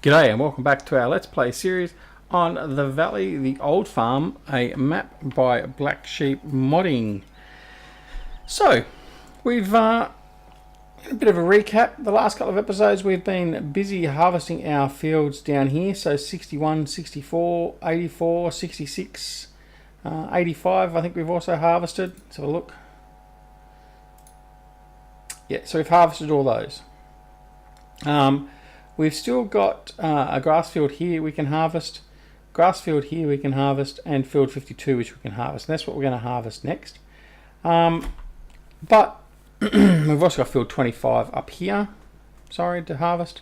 G'day and welcome back to our Let's Play series on the Valley, the Old Farm, a map by Black Sheep Modding. So, we've a bit of a recap. The last couple of episodes we've been busy harvesting our fields down here. So 61, 64, 84, 66, 85 I think we've also harvested. Let's have a look. Yeah, so we've harvested all those. We've still got a grass field here we can harvest, grass field here we can harvest, and field 52 which we can harvest. And that's what we're going to harvest next. But we've also got field 25 up here, sorry, to harvest.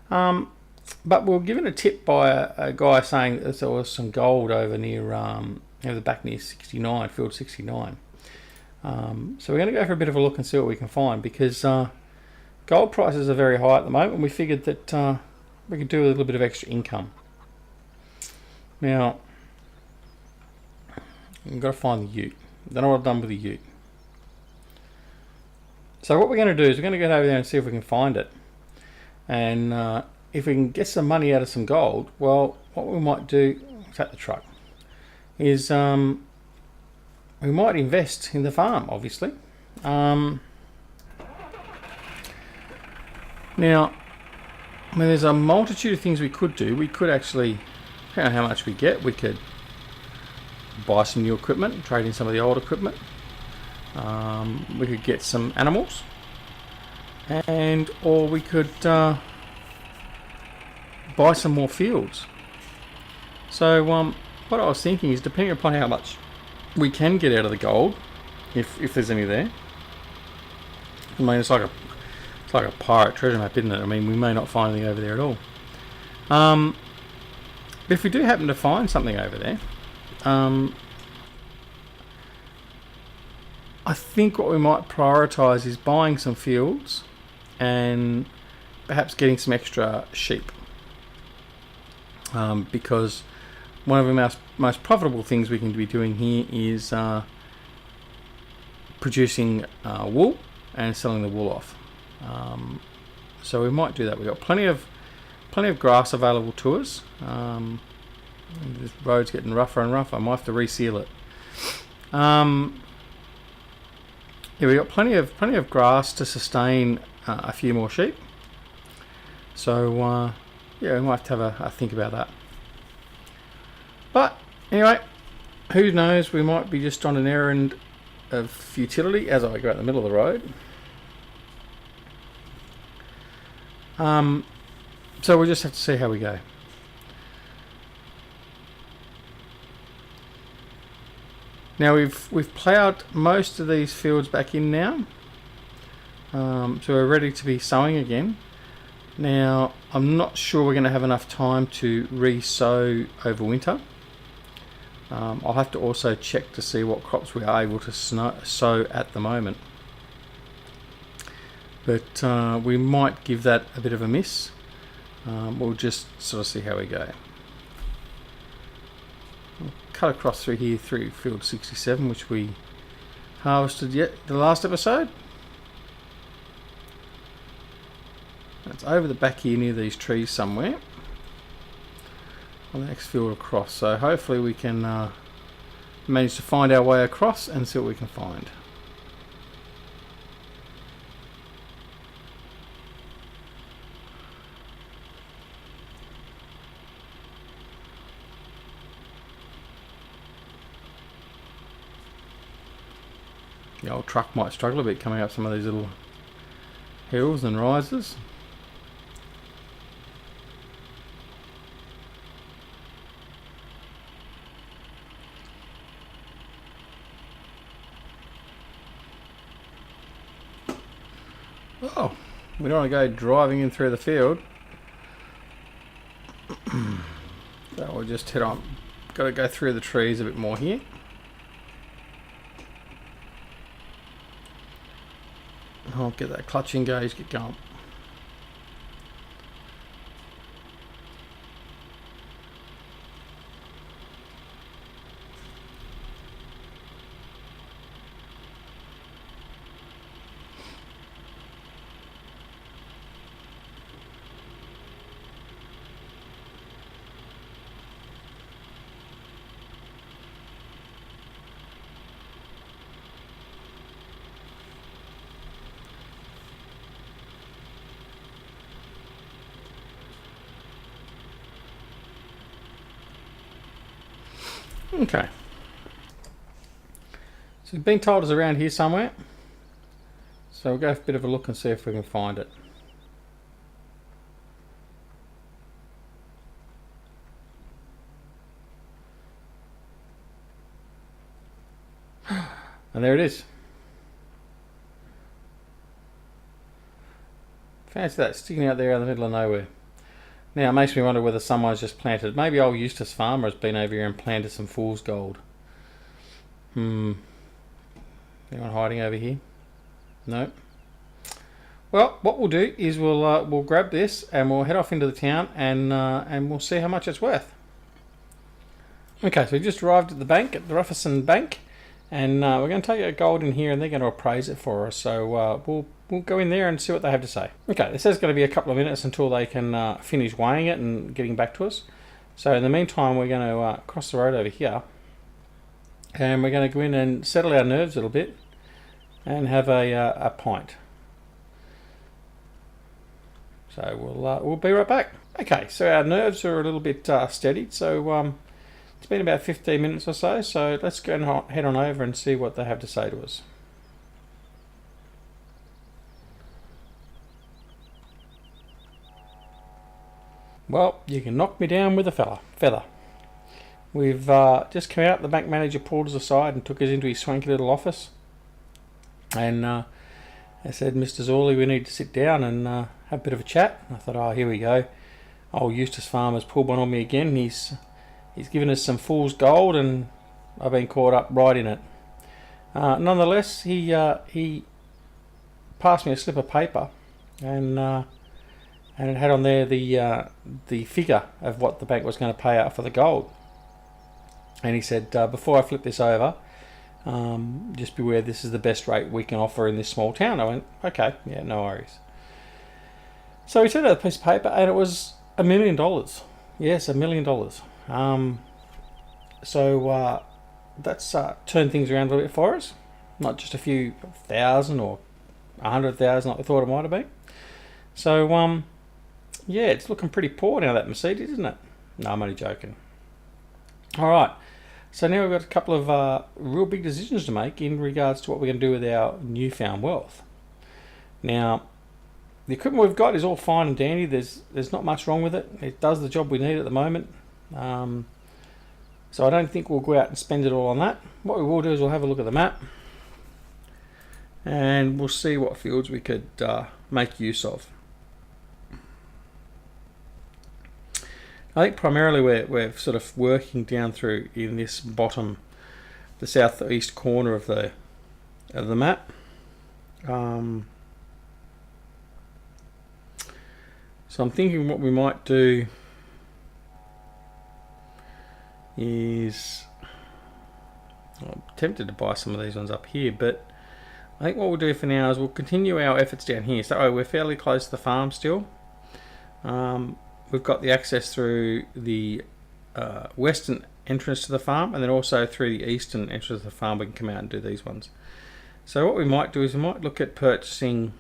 But we're given a tip by a guy saying that there was some gold over near the back near 69, field 69. So we're going to go for a bit of a look and see what we can find, because gold prices are very high at the moment, and we figured that we could do a little bit of extra income. Now, we've got to find the ute. Don't know what I've done with the ute. So what we're going to do is we're going to go over there and see if we can find it. And if we can get some money out of some gold, well, what we might do, take the truck, is we might invest in the farm, obviously. Now, I mean, there's a multitude of things we could do. We could actually, depending on how much we get, we could buy some new equipment and trade in some of the old equipment. We could get some animals, or we could buy some more fields. So what I was thinking is, depending upon how much we can get out of the gold, if there's any there. I mean, it's like a pirate treasure map, isn't it? I mean, we may not find anything over there at all. But if we do happen to find something over there, I think what we might prioritise is buying some fields and perhaps getting some extra sheep. Because one of the most profitable things we can be doing here is producing wool and selling the wool off. So we might do that. We've got plenty of grass available to us. This road's getting rougher and rougher. I might have to reseal it. Yeah, we've got plenty of grass to sustain a few more sheep. So yeah, we might have to have a think about that. But anyway, who knows? We might be just on an errand of futility as I go out the middle of the road. So we'll just have to see how we go. Now we've ploughed most of these fields back in now, so we're ready to be sowing again. Now I'm not sure we're going to have enough time to re-sow over winter. I'll have to also check to see what crops we are able to sow at the moment. But we might give that a bit of a miss. We'll just sort of see how we go. We'll cut across through here through field 67, which we harvested the last episode. It's over the back here near these trees somewhere on the next field across. So hopefully we can manage to find our way across and see what we can find. The old truck might struggle a bit coming up some of these little hills and rises. Oh, we don't want to go driving in through the field. So we'll just head on. Got to go through the trees a bit more here. I'll get that clutch engaged, get going. Okay. So we've been told it's around here somewhere. So we'll go for a bit of a look and see if we can find it. And there it is. Fancy that, sticking out there in the middle of nowhere. Now it makes me wonder whether someone's just planted. Maybe old Eustace Farmer has been over here and planted some fool's gold. Anyone hiding over here? No. Well, what we'll do is we'll grab this and we'll head off into the town and we'll see how much it's worth. Okay, so we just arrived at the bank, at the Rufferson Bank, and we're going to take our gold in here and they're going to appraise it for us. So we'll go in there and see what they have to say. Okay, this is going to be a couple of minutes until they can finish weighing it and getting back to us. So in the meantime, we're going to cross the road over here and we're going to go in and settle our nerves a little bit and have a pint. So we'll be right back. Okay, so our nerves are a little bit steadied. So it's been about 15 minutes or so. So let's go and head on over and see what they have to say to us. Well, you can knock me down with a feather. We've just come out. The bank manager pulled us aside and took us into his swanky little office. And I said, Mr. Zorly, we need to sit down and have a bit of a chat. And I thought, oh, here we go. Old Eustace Farmer's pulled one on me again. He's given us some fool's gold and I've been caught up right in it. Nonetheless, he passed me a slip of paper and it had on there the figure of what the bank was going to pay out for the gold. And he said, before I flip this over, just beware, this is the best rate we can offer in this small town. I went, okay, yeah, no worries. So he turned out a piece of paper and it was $1 million. Yes, $1 million. So that's turned things around a little bit for us. Not just a few thousand or 100,000 like we thought it might have been. So yeah, it's looking pretty poor now, that Mercedes, isn't it? No, I'm only joking. Alright, so now we've got a couple of real big decisions to make in regards to what we're going to do with our newfound wealth. Now, the equipment we've got is all fine and dandy. There's not much wrong with it. It does the job we need at the moment. So I don't think we'll go out and spend it all on that. What we will do is we'll have a look at the map and we'll see what fields we could make use of. I think primarily we're sort of working down through in this bottom, the southeast corner of the map. So I'm thinking what we might do is, I'm tempted to buy some of these ones up here, but I think what we'll do for now is we'll continue our efforts down here. So we're fairly close to the farm still. We've got the access through the western entrance to the farm and then also through the eastern entrance of the farm. We can come out and do these ones. So what we might do is we might look at purchasing,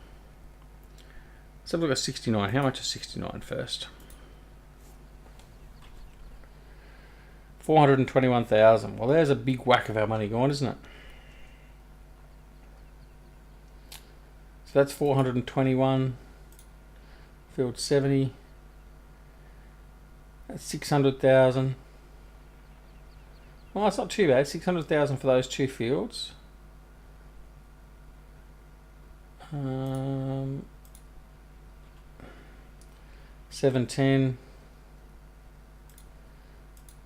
let's have a look at 69. How much is 69 first? 421,000. Well, there's a big whack of our money gone, isn't it? So that's 421. Field 70. That's 600,000. Well, that's not too bad. 600,000 for those two fields. 710.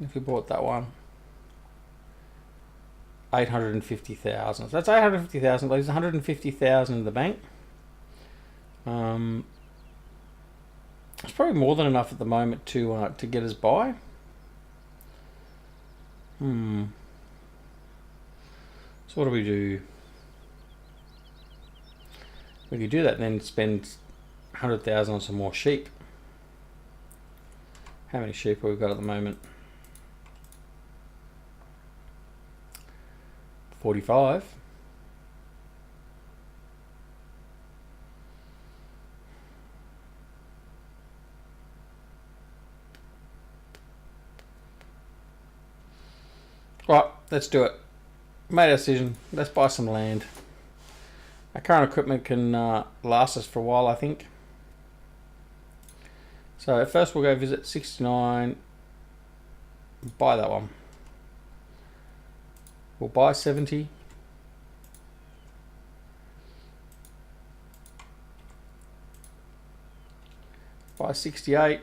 If we bought that one, 850,000. So that's 850,000. There's 150,000 in the bank. It's probably more than enough at the moment to get us by. So what do we do? We could do that and then spend 100,000 on some more sheep. How many sheep have we got at the moment? 45. Right, let's do it. Made a decision. Let's buy some land. Our current equipment can last us for a while, I think. So first we'll go visit 69. Buy that one. We'll buy 70. Buy 68.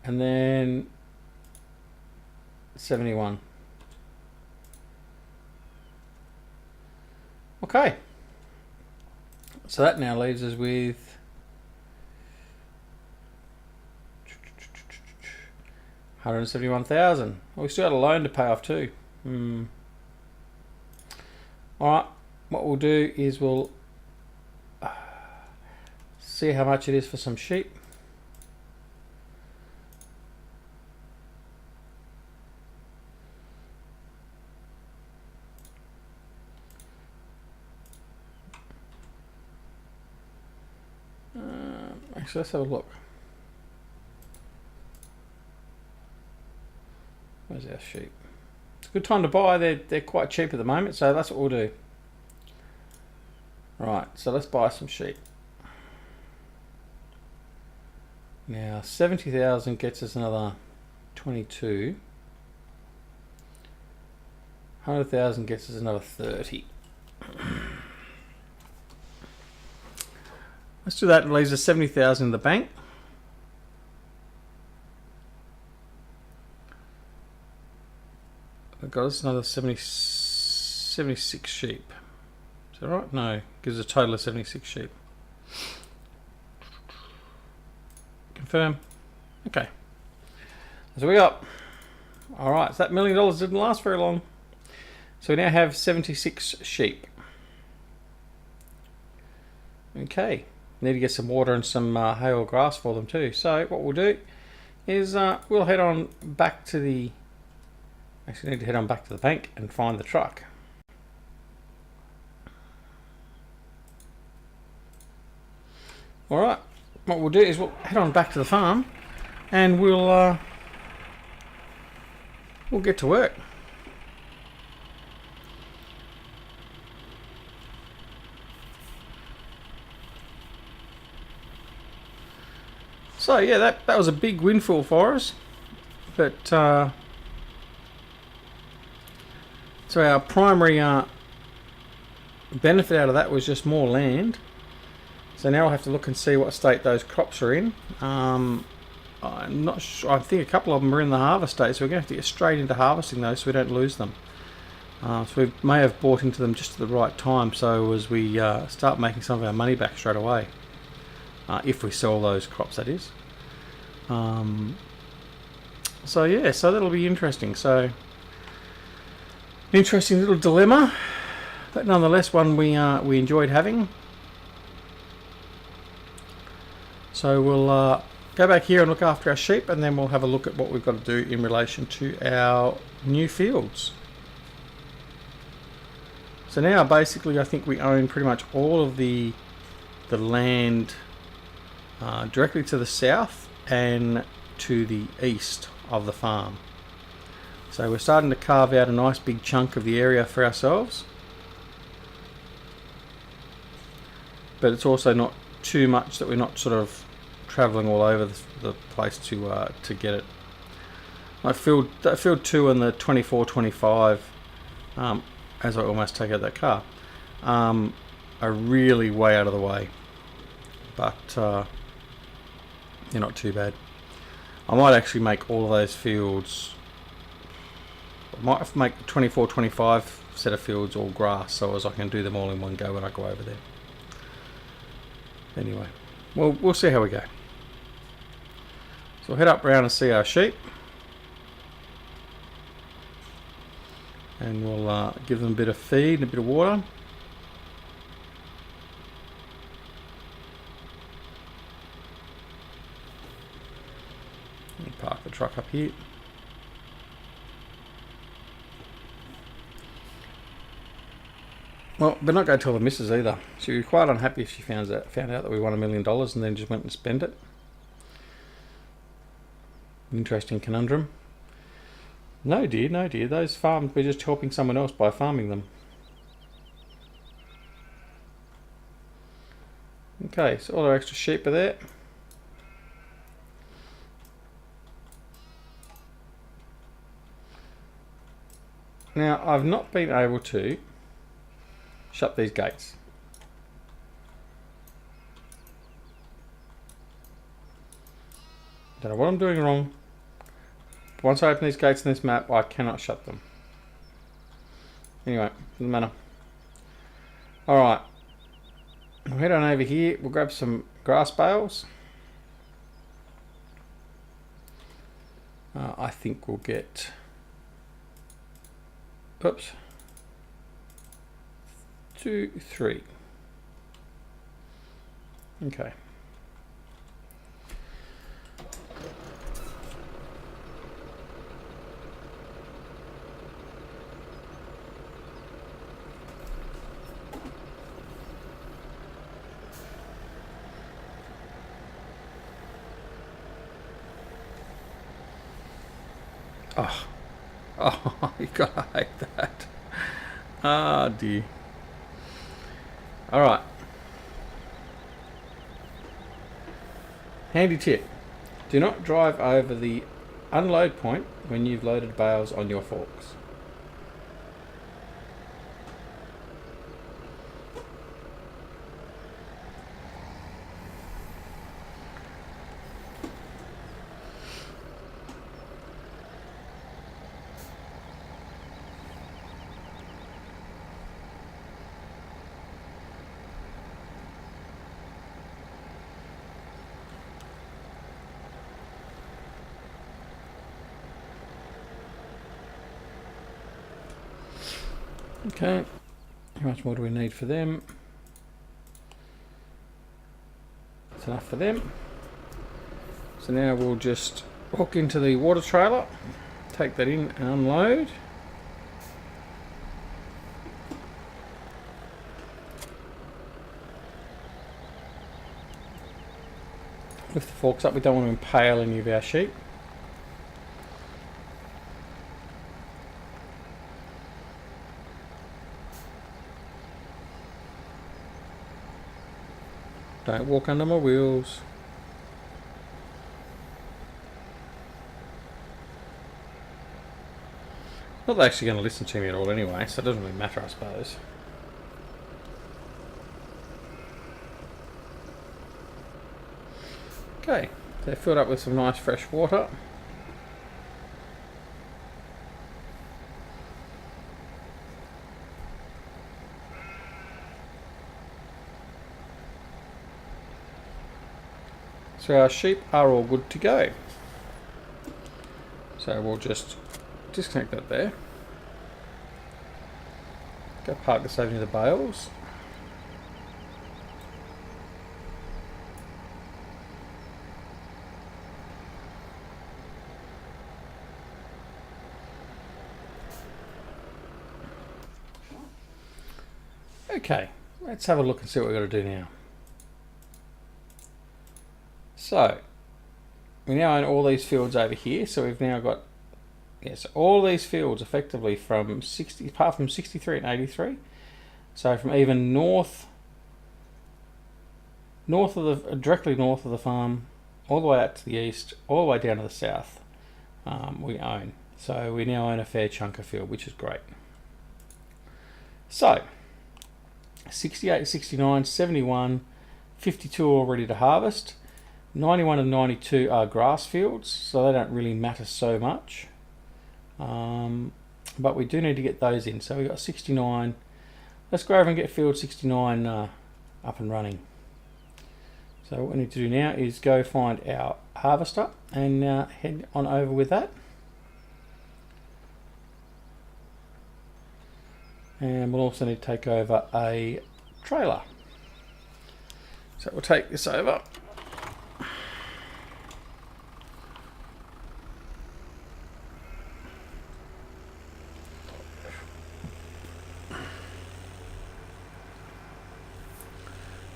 And then 71. Okay. So that now leaves us with 171,000. We still had a loan to pay off too. Alright, what we'll do is we'll see how much it is for some sheep. Actually, let's have a look. Where's our sheep? It's a good time to buy. They're quite cheap at the moment, so that's what we'll do. Right, so let's buy some sheep. Now 70,000 gets us another 22. 100,000 gets us another 30. Let's do that. It leaves us 70,000 in the bank. That got us another 76 sheep. Is that right? No, gives us a total of 76 sheep. Confirm. Okay. So we got. All right. So that $1 million didn't last very long. So we now have 76 sheep. Okay. Need to get some water and some hay or grass for them too. So what we'll do is we'll head on back to the. Actually, need to head on back to the bank and find the truck. All right. What we'll do is we'll head on back to the farm, and we'll get to work. So yeah, that was a big windfall for us, but so our primary benefit out of that was just more land. So now I'll have to look and see what state those crops are in. I'm not sure. I think a couple of them are in the harvest state, so we're going to have to get straight into harvesting those so we don't lose them. So we may have bought into them just at the right time, so as we start making some of our money back straight away. If we sell those crops, that is. So yeah, so that'll be interesting. So an interesting little dilemma, but nonetheless one we enjoyed having. So we'll go back here and look after our sheep, and then we'll have a look at what we've got to do in relation to our new fields. So now basically I think we own pretty much all of the land directly to the south and to the east of the farm. So we're starting to carve out a nice big chunk of the area for ourselves, but it's also not too much that we're not sort of travelling all over the place to get it. Like field 2 and the 24-25, as I almost take out that car, are really way out of the way, but they're not too bad. I might actually make all of those fields. I might make the 24-25 set of fields all grass, so as I can do them all in one go when I go over there. Anyway, well, we'll see how we go. So we'll head up round and see our sheep, and we'll give them a bit of feed and a bit of water. Park the truck up here. Well, but not going to tell the missus either. She'd be quite unhappy if she found out that we won $1 million and then just went and spent it. Interesting conundrum. No dear, no dear. Those farms, we're just helping someone else by farming them. Okay, so all our extra sheep are there. Now, I've not been able to shut these gates. Don't know what I'm doing wrong. But once I open these gates in this map, I cannot shut them. Anyway, doesn't matter. Alright. We'll head on over here. We'll grab some grass bales. I think we'll get... Oops. 2, 3. Okay. Oh. Oh, you gotta hate that. Ah, dear. Alright. Handy tip. Do not drive over the unload point when you've loaded bales on your forks. Okay, how much more do we need for them? That's enough for them. So now we'll just hook into the water trailer, take that in and unload. Lift the forks up, we don't want to impale any of our sheep. Don't walk under my wheels. Not that they're actually going to listen to me at all anyway, so it doesn't really matter, I suppose. Okay, they're filled up with some nice fresh water. So our sheep are all good to go. So we'll just disconnect that there. Go park this over near the bales. Okay, let's have a look and see what we've got to do now. So, we now own all these fields over here, so we've now got, yes, all these fields effectively from 60, apart from 63 and 83, so from even north of the, directly north of the farm, all the way out to the east, all the way down to the south, we own. So we now own a fair chunk of field, which is great. So, 68, 69, 71, 52 all ready to harvest. 91 and 92 are grass fields, so they don't really matter so much. But we do need to get those in. So we've got 69. Let's go over and get field 69 up and running. So what we need to do now is go find our harvester and head on over with that. And we'll also need to take over a trailer. So we'll take this over.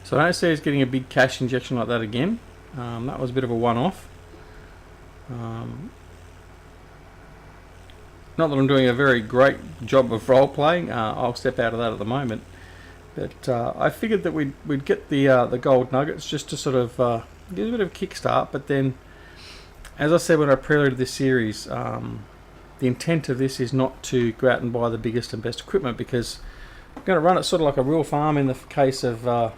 So I don't see us getting a big cash injection like that again. That was a bit of a one-off. Not that I'm doing a very great job of role playing. I'll step out of that at the moment. But I figured that we'd get the gold nuggets just to sort of give a bit of a kickstart. But then, as I said when I preluded this series, the intent of this is not to go out and buy the biggest and best equipment, because I'm going to run it sort of like a real farm. In the case of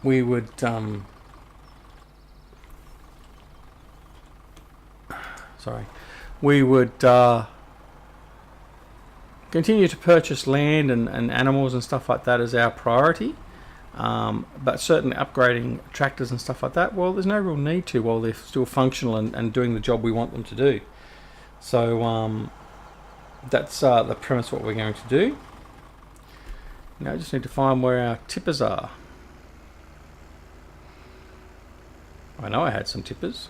we would continue to purchase land and animals and stuff like that as our priority, but certainly upgrading tractors and stuff like that, well, there's no real need to while they're still functional and doing the job we want them to do. So that's the premise of what we're going to do. Now I just need to find where our tippers are. I know I had some tippers.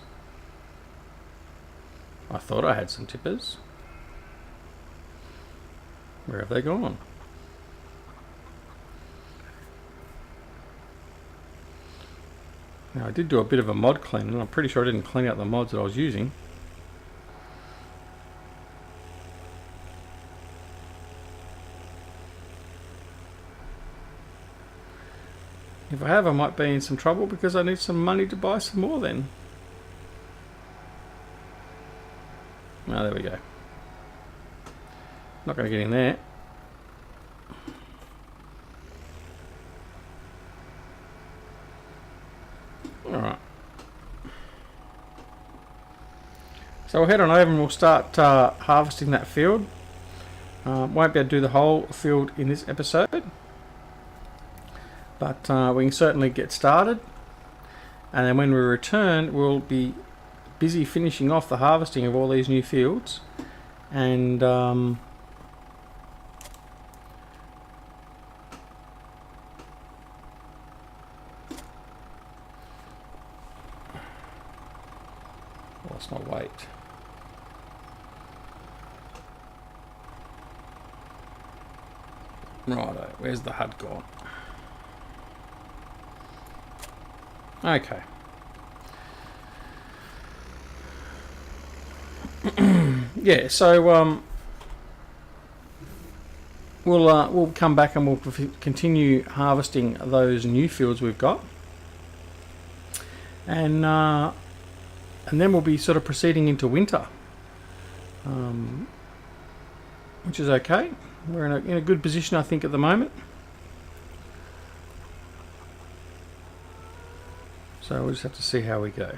I thought I had some tippers. Where have they gone? Now I did do a bit of a mod clean, and I'm pretty sure I didn't clean out the mods that I was using. If I have, I might be in some trouble because I need some money to buy some more then. Oh, there we go. Not going to get in there. Alright. So we'll head on over and we'll start harvesting that field. Won't be able to do the whole field in this episode, but we can certainly get started. And then when we return, we'll be busy finishing off the harvesting of all these new fields. And lost my weight. Righto, where's the HUD gone? Okay. Yeah, so we'll come back and we'll continue harvesting those new fields we've got, and then we'll be sort of proceeding into winter, which is okay. We're in a good position, I think, at the moment. So we'll just have to see how we go.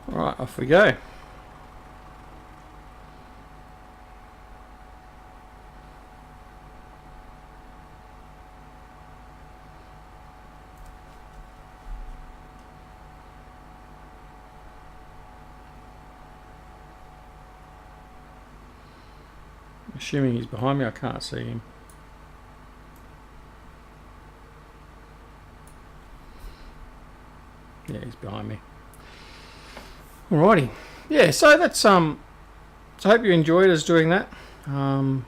Right, off we go. Assuming he's behind me, I can't see him. Yeah, he's behind me. Alrighty. Yeah, so that's so I hope you enjoyed us doing that. Some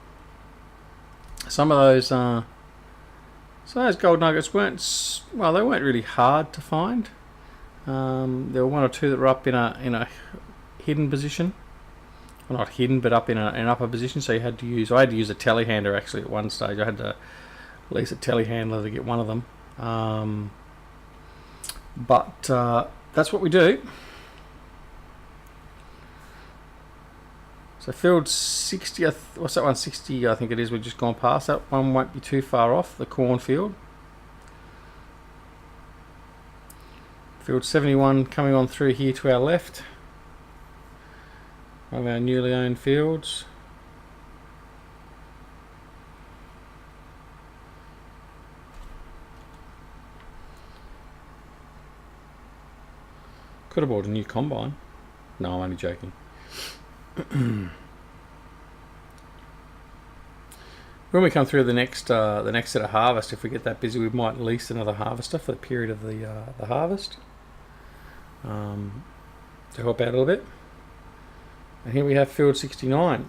of those gold nuggets weren't, well, they weren't really hard to find. There were one or two that were up in a hidden position. Well, not hidden, but up in an upper position, so I had to use a telehandler actually at one stage. I had to lease a telehandler to get one of them. But that's what we do. So field 60, what's that one? 60, I think it is. We've just gone past. That one won't be too far off, the cornfield. Field 71 coming on through here to our left. One of our newly owned fields. Could have bought a new combine. No, I'm only joking. When we come through the next set of harvest, if we get that busy, we might lease another harvester for the period of the harvest. to help out a little bit. And here we have field 69.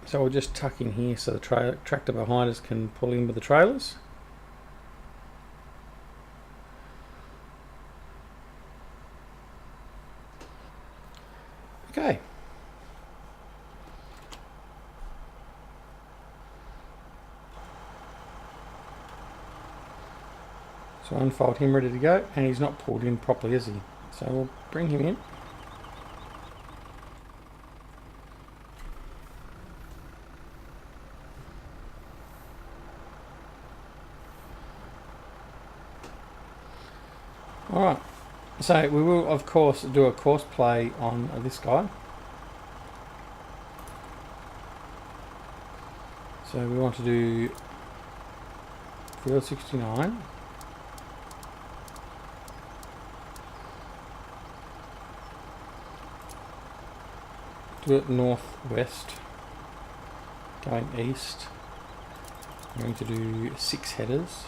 So we'll just tuck in here so the tractor behind us can pull in with the trailers. Okay. So unfold him ready to go, and he's not pulled in properly, is he? So we'll bring him in. Alright, so we will of course do a course play on this guy. So we want to do field 69. Do it northwest, going east. I'm going to do 6 headers,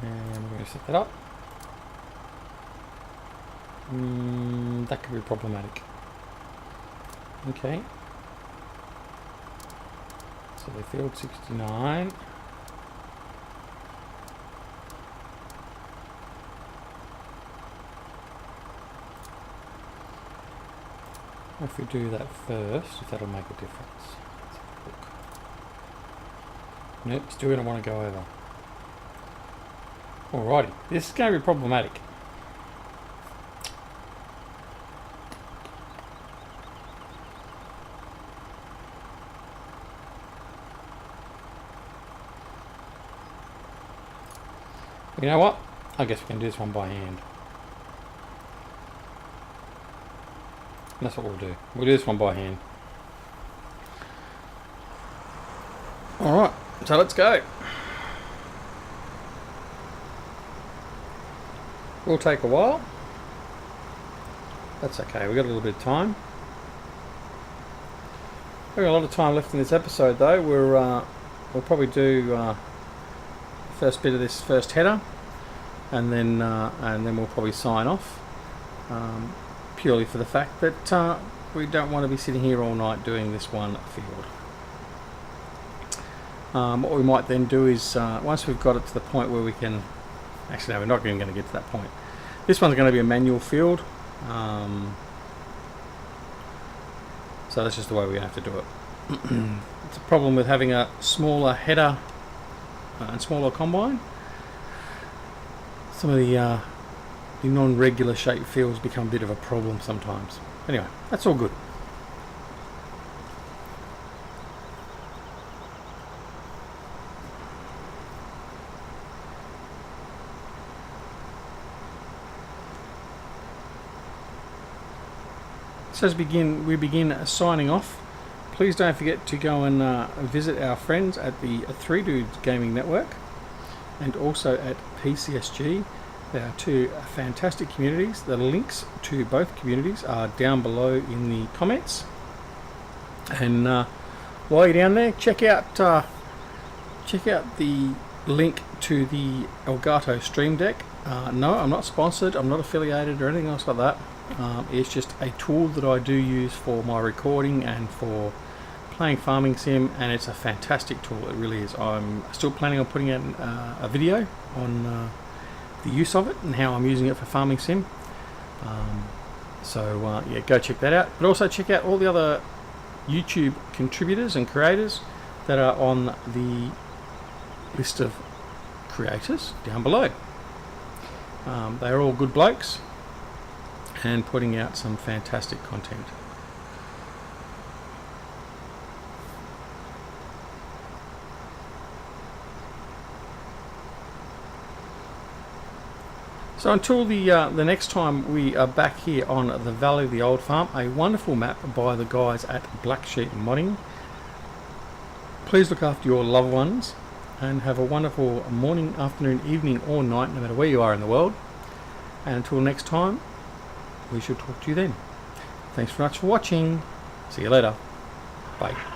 and we're going to set that up. That could be problematic. Okay. So the field 69. If we do that first, if that'll make a difference. Let's have a look. Nope, still don't want to go over. Alrighty, this is going to be problematic. You know what? I guess we can do this one by hand. That's what we'll do. We'll do this one by hand. Alright, so let's go. Will take a while. That's okay, we've got a little bit of time. We've got a lot of time left in this episode though. We'll probably do the first bit of this first header, and then we'll probably sign off. Purely for the fact that we don't want to be sitting here all night doing this one field. What we might then do is, once we've got it to the point where we can... Actually, no, we're not even going to get to that point. This one's going to be a manual field. So that's just the way we're going to have to do it. It's a problem with having a smaller header and smaller combine. Some of the non-regular shaped fields become a bit of a problem sometimes. Anyway, that's all good. So as we begin signing off, please don't forget to go and visit our friends at the Three Dudes Gaming Network and also at PCSG. There are 2 fantastic communities. The links to both communities are down below in the comments. And while you're down there, check out the link to the Elgato Stream Deck. No, I'm not sponsored. I'm not affiliated or anything else like that. It's just a tool that I do use for my recording and for playing Farming Sim, and it's a fantastic tool. It really is. I'm still planning on putting out a video on the use of it and how I'm using it for Farming Sim. Yeah, go check that out. But also check out all the other YouTube contributors and creators that are on the list of creators down below. They're all good blokes and putting out some fantastic content. So until the next time we are back here on the Valley of the Old Farm, a wonderful map by the guys at Black Sheep Modding. Please look after your loved ones and have a wonderful morning, afternoon, evening or night, no matter where you are in the world. And until next time, we shall talk to you then. Thanks very much for watching. See you later. Bye.